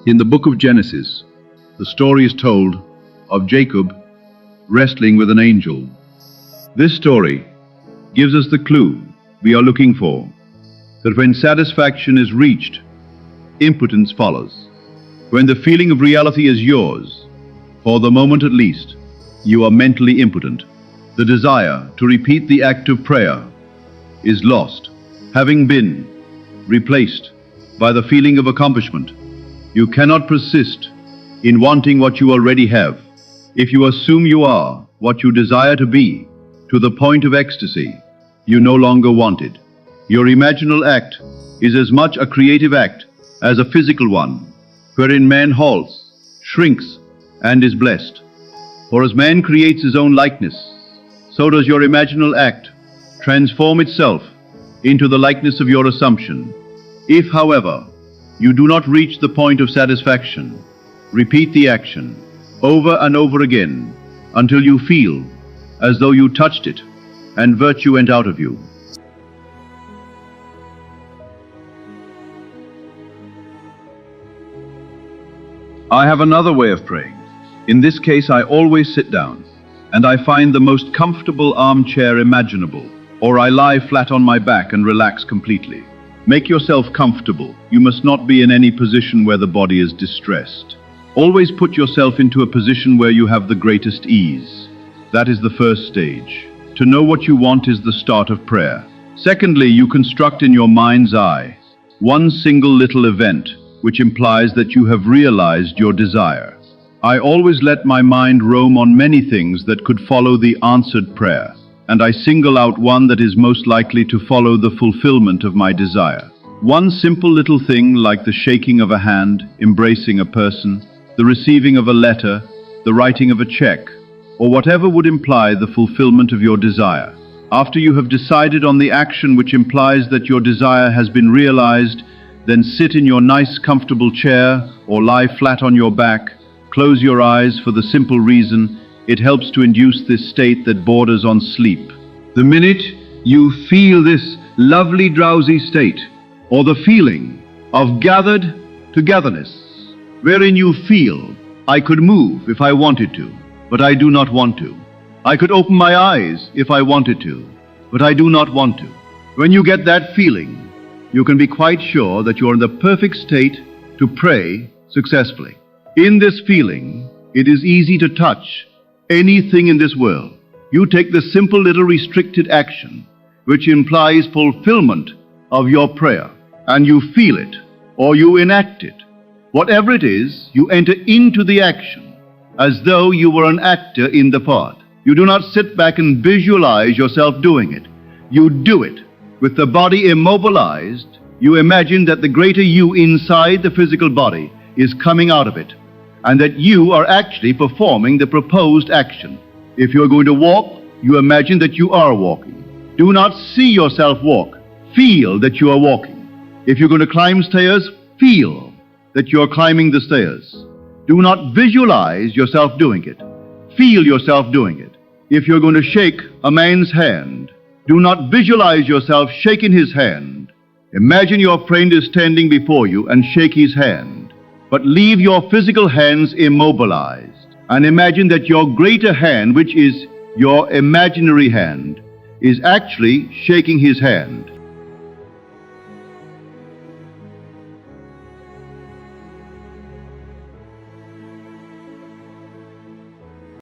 In the book of Genesis, the story is told of Jacob wrestling with an angel. This story gives us the clue we are looking for, that when satisfaction is reached, impotence follows. When the feeling of reality is yours, for the moment at least, you are mentally impotent. The desire to repeat the act of prayer is lost, having been replaced by the feeling of accomplishment. You cannot persist in wanting what you already have. If you assume you are what you desire to be, to the point of ecstasy, you no longer want it. Your imaginal act is as much a creative act as a physical one, wherein man halts, shrinks, and is blessed. For as man creates his own likeness, so does your imaginal act transform itself into the likeness of your assumption. If, however, you do not reach the point of satisfaction, repeat the action over and over again until you feel as though you touched it and virtue went out of you. I have another way of praying. In this case, I always sit down, and I find the most comfortable armchair imaginable, or I lie flat on my back and relax completely. Make yourself comfortable. You must not be in any position where the body is distressed. Always put yourself into a position where you have the greatest ease. That is the first stage. To know what you want is the start of prayer. Secondly, you construct in your mind's eye one single little event, which implies that you have realized your desire. I always let my mind roam on many things that could follow the answered prayer, and I single out one that is most likely to follow the fulfillment of my desire. One simple little thing like the shaking of a hand, embracing a person, the receiving of a letter, the writing of a check, or whatever would imply the fulfillment of your desire. After you have decided on the action which implies that your desire has been realized, then sit in your nice comfortable chair or lie flat on your back. Close your eyes for the simple reason it helps to induce this state that borders on sleep. The minute you feel this lovely drowsy state, or the feeling of gathered togetherness, wherein you feel, I could move if I wanted to, but I do not want to. I could open my eyes if I wanted to, but I do not want to. When you get that feeling, you can be quite sure that you are in the perfect state to pray successfully. In this feeling, it is easy to touch anything in this world. You take the simple little restricted action, which implies fulfillment of your prayer, and you feel it, or you enact it. Whatever it is, you enter into the action, as though you were an actor in the part. You do not sit back and visualize yourself doing it. You do it. With the body immobilized, you imagine that the greater you inside the physical body is coming out of it, and that you are actually performing the proposed action. If you are going to walk, you imagine that you are walking. Do not see yourself walk. Feel that you are walking. If you're going to climb stairs, feel that you are climbing the stairs. Do not visualize yourself doing it. Feel yourself doing it. If you're going to shake a man's hand, do not visualize yourself shaking his hand. Imagine your friend is standing before you and shake his hand. But leave your physical hands immobilized and imagine that your greater hand, which is your imaginary hand, is actually shaking his hand.